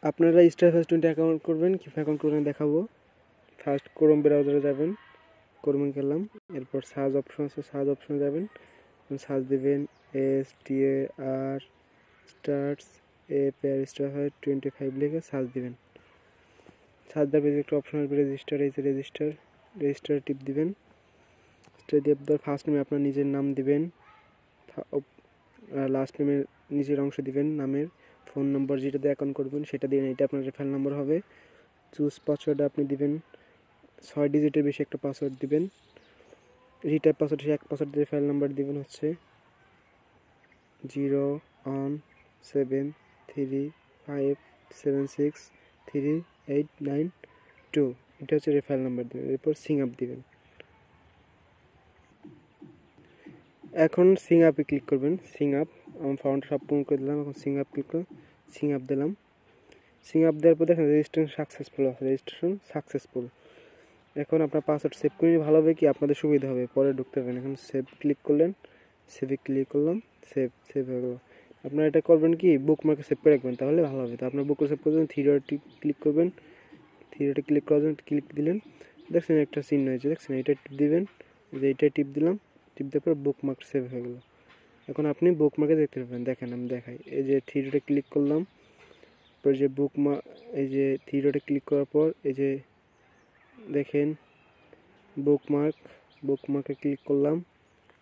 আপনারা star first 20 account করবেন, কীভাবে অ্যাকাউন্ট করবেন দেখাবো। ফার্স্ট ক্রোম ব্রাউজারে যাবেন, ক্রোমে গেলাম, এরপর সার্চ অপশন আছে, সার্চ অপশনে যাবেন, সার্চ দেবেন STAR স্টার্স স্টার 25 লিখে সার্চ দেবেন। সার্চ দেওয়ার পরে একটা অপশন আসবে রেজিস্টার, এই যে রেজিস্টার টিপ দিবেন। রেজিস্টার ফার্স্ট নেমে আপনার নিজের নাম দিবেন, লাস্ট নেমের নিজের অংশ দিবেন, নামের ফোন নম্বর যেটা দিয়ে অ্যাকাউন্ট করবেন সেটা দিবেন, এটা আপনার রেফারেল নম্বর হবে। চুজ পাসওয়ার্ড আপনি দিবেন 6 ডিজিটের বেশি একটা পাসওয়ার্ড দিবেন। রিটাইপ পাসওয়ার্ড সে এক পাসওয়ার্ড দিয়ে ফাইল নাম্বার দিবেন হচ্ছে 01735763892, এটা হচ্ছে রেফারেল নাম্বার দিবেন। এরপর সিং আপ দিবেন। এখন সিং আপে ক্লিক করবেন। সিং আপ আমার ফর্মটা সব পূরণ করে দিলাম। এখন সিং আপ ক্লিক করে সিং আপ দিলাম। সিং আপ দেওয়ার পর দেখেন রেজিস্ট্রেশন সাকসেসফুল। এখন আপনার পাসওয়ার্ড সেভ করে ভালো হবে, কি আপনাদের সুবিধা হবে, পরে ঢুকতে পারবেন। এখন সেভ ক্লিক করলেন, সেভে ক্লিক করলাম, সেভ হয়ে গেল। আপনারা এটা করবেন কি বুকমার্কে সেভ করে রাখবেন, তাহলে ভালো হবে। তো আপনার বুকমার্কে সেভ করবেন, থ্রি ডটে ক্লিক করবেন, থ্রি ডটে ক্লিক করার জন্য ক্লিক দিলেন, দেখছেন একটা চিহ্ন হয়েছে, দেখছেন এটা টিপ দিবেন, যে এটা টিপ দিলাম, টিপ দেওয়ার পর বুকমার্ক সেভ হয়ে গেল। এখন আপনি বুকমার্কে দেখতে পাবেন, দেখেন আমি দেখাই, এই যে থ্রি ডটে ক্লিক করলাম, তারপর যে এই যে থ্রি ডটে ক্লিক করার পর এই যে দেখেন বুকমার্কে ক্লিক করলাম।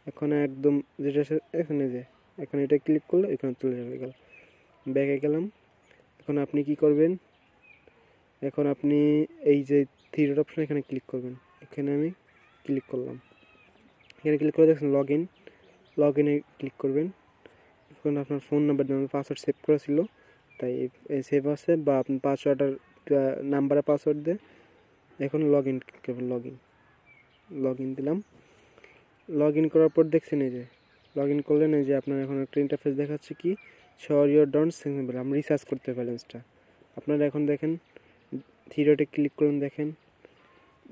এখন একদম যেটা এখানে যে এখন এটা ক্লিক করলে এখানে চলে যাবে, গেল ব্যাকে গেলাম। এখন আপনি কি করবেন, এখন আপনি এই যে থ্রি ডট অপশন এখানে ক্লিক করবেন, এখানে আমি ক্লিক করলাম, এখানে ক্লিক করে দেখছেন লগ ইনে ক্লিক করবেন। এখন আপনার ফোন নাম্বার দেবেন, পাসওয়ার্ড সেভ করা ছিল তাই সেভ আছে, বা আপনি পাসওয়ার্ডের নাম্বারে পাসওয়ার্ড দিয়ে এখন লগ ইন করবেন। লগ ইন দিলাম। লগ ইন করার পর দেখছেন এই যে লগ ইন করলেন, এই যে আপনার এখন একটা ইন্টারফেস দেখাচ্ছে কি শোর ইউর ডন্ট সেন্সেবল, আমরা রিসার্চ করতে ব্যালেন্সটা। আপনারা এখন দেখেন থ্রি ডটে ক্লিক করুন, দেখেন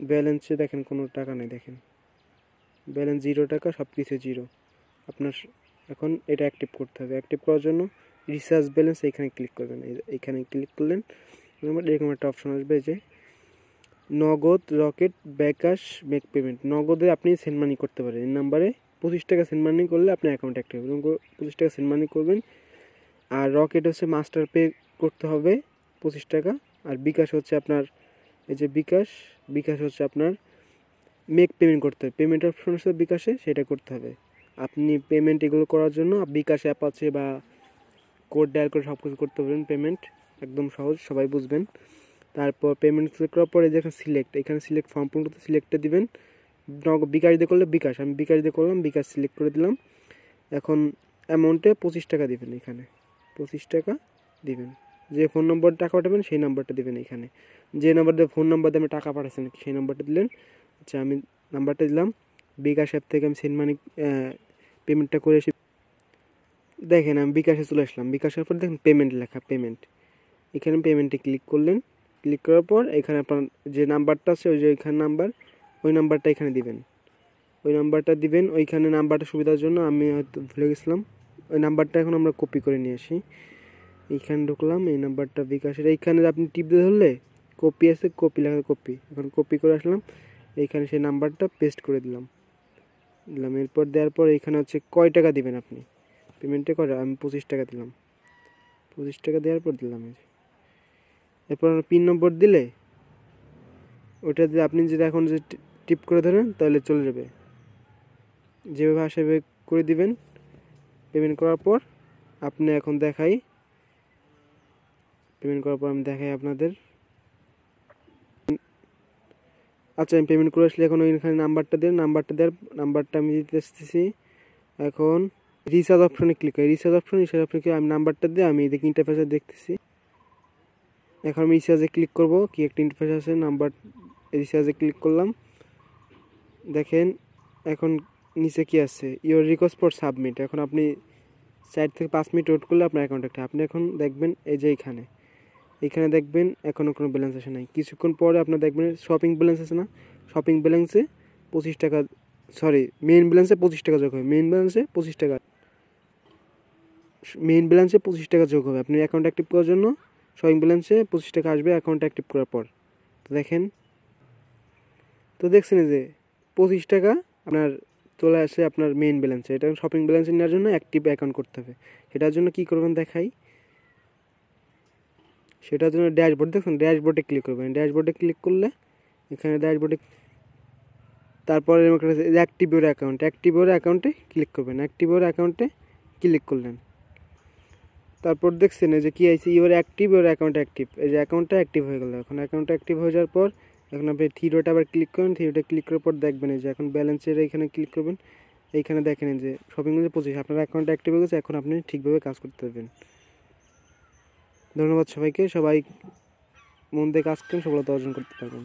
ব্যালেন্সে দেখেন কোনো টাকা নেই, দেখেন ব্যালেন্স 0 টাকা, সব কিছু 0। আপনার এখন এটা অ্যাক্টিভ করতে হবে। অ্যাক্টিভ করার জন্য রিসার্চ ব্যালেন্স এইখানে ক্লিক করবেন। এইখানে ক্লিক করলেন, এরকম একটা অপশন আসবে যে নগদ, রকেট, বিকাশ, মেক পেমেন্ট। নগদে আপনি সেন্ড মানি করতে পারেন, এই নাম্বারে 25 টাকা সেন্ড মানি করলে আপনার অ্যাকাউন্ট অ্যাক্টিভ হবে, 25 টাকা সেন্ড মানি করবেন। আর রকেট হচ্ছে মাস্টার পে করতে হবে 25 টাকা। আর বিকাশ হচ্ছে আপনার এই যে বিকাশ হচ্ছে আপনার মেক পেমেন্ট করতে হবে, পেমেন্ট অপশন আছে বিকাশে, সেটা করতে হবে। আপনি পেমেন্ট এগুলো করার জন্য বিকাশ অ্যাপ আছে, বা কোড ডায়াল করে সব কিছু করতে পারবেন। পেমেন্ট একদম সহজ, সবাই বুঝবেন। তারপর পেমেন্ট সিলেক্ট করার পরে দেখেন সিলেক্ট, এখানে সিলেক্ট ফর্ম পূরণ করতে সিলেক্টে দিবেন। বিকাশ দিয়ে করলে বিকাশ, আমি বিকাশ দিয়ে করলাম, বিকাশ সিলেক্ট করে দিলাম। এখন অ্যামাউন্টে 25 টাকা দিবেন, এখানে 25 টাকা দিবেন। যে ফোন নম্বর টাকা পাঠাবেন সেই নাম্বারটা দিবেন, এখানে যে নাম্বার দিয়ে ফোন নাম্বার দিয়ে আমি টাকা পাঠাচ্ছেন সেই নাম্বারটা দিলেন। আচ্ছা আমি নাম্বারটা দিলাম, বিকাশ অ্যাপ থেকে আমি সেন্ড মানি পেমেন্টটা করে এসে দেখেন আমি বিকাশে চলে আসলাম। বিকাশের পর দেখেন পেমেন্ট লেখা, পেমেন্ট, এখানে পেমেন্টে ক্লিক করলেন। ক্লিক করার পর এখানে আপনার যে নাম্বারটা আছে, ওই যে ওইখানে নাম্বার, ওই নাম্বারটা এখানে দিবেন, ওই নাম্বারটা দিবেন। ওইখানে নাম্বারটা সুবিধার জন্য আমি হয়তো ভুলে গেছিলাম, ওই নাম্বারটা এখন আমরা কপি করে নিয়ে আসি। এইখানে ঢুকলাম, এই নাম্বারটা বিকাশের, এইখানে আপনি টিপ দিয়ে ধরলে কপি আছে, কপি লেখা কপি, এখন কপি করে আসলাম, এইখানে সেই নাম্বারটা পেস্ট করে দিলাম। এরপর দেওয়ার পর এইখানে হচ্ছে কয় টাকা দিবেন আপনি পেমেন্টে করে, আমি 25 টাকা দিলাম। 25 টাকা দেওয়ার পর দিলাম। এরপর পিন নম্বর দিলে ওটা দিয়ে আপনি যদি এখন যে টিপ করে ধরেন তাহলে চলে যাবে, যেভাবে আসে করে দিবেন। পেমেন্ট করার পর আপনি এখন পেমেন্ট করার পর আমি দেখাই আপনাদের। আচ্ছা আমি পেমেন্ট করে আসলে এখন ওইখানে নাম্বারটা নাম্বারটা আমি দিতে আসতেছি। এখন রিচার্জ অপশনে ক্লিক করি, রিচার্জ অপশনে আমি নাম্বারটা দিয়ে আমি এদিকে ইন্টারফেসে দেখতেছি। এখন আমি রিচার্জে ক্লিক করব, কি একটা ইন্টারফেস আছে, নাম্বার রিচার্জে ক্লিক করলাম। দেখেন এখন নিচে কি আছে, ইওর রিকোয়েস্ট ফর সাবমিট। এখন আপনি 4 থেকে 5 মিনিট ওয়েট করলে আপনার অ্যাকাউন্ট একটা, আপনি এখন দেখবেন এই যে এখানে দেখবেন এখনও কোনো ব্যালেন্স আসে নাই। কিছুক্ষণ পরে আপনার দেখবেন শপিং ব্যালেন্স আছে না, শপিং ব্যালেন্সে 25 টাকা, সরি মেইন ব্যালেন্সে 25 টাকা যোগ হবে, মেইন ব্যালেন্সে 25 টাকা যোগ হবে। আপনি অ্যাকাউন্ট অ্যাক্টিভ করার জন্য শপিং ব্যালেন্সে 25 টাকা আসবে অ্যাকাউন্ট অ্যাক্টিভ করার পর। তো দেখেন, তো দেখছেন যে 25 টাকা আপনার চলে আসে আপনার মেইন ব্যালেন্সে। এটা শপিং ব্যালেন্সে নেওয়ার জন্য অ্যাক্টিভ অ্যাকাউন্ট করতে হবে। সেটার জন্য কী করবেন দেখাই। সেটার জন্য ড্যাশবোর্ড, দেখুন ড্যাশবোর্ডে ক্লিক করবেন। ড্যাশবোর্ডে ক্লিক করলে এখানে ড্যাশবোর্ডে তারপরে active your account, active your অ্যাকাউন্টে ক্লিক করবেন। অ্যাক্টিভ ইউর অ্যাকাউন্টে ক্লিক করলেন, তারপর দেখছেন এই যে কী আছে, your active your account active. এই যে অ্যাকাউন্টটা অ্যাক্টিভ হয়ে গেল। এখন অ্যাকাউন্ট অ্যাক্টিভ হয়ে যাওয়ার পর এখন আপনি থ্রি ডটে আবার ক্লিক করেন। থ্রি ডটে ক্লিক করার পর দেখবেন এই যে এখন ব্যালেন্সের এইখানে ক্লিক করবেন। এইখানে দেখেন যে শপিং মলে 25, আপনার অ্যাকাউন্ট অ্যাক্টিভ হয়ে গেছে। এখন আপনি ঠিকভাবে কাজ করতে পারবেন। ধন্যবাদ সবাইকে। সবাই মন দিয়ে কাজ করেন, সফলতা অর্জন করতে পারবেন।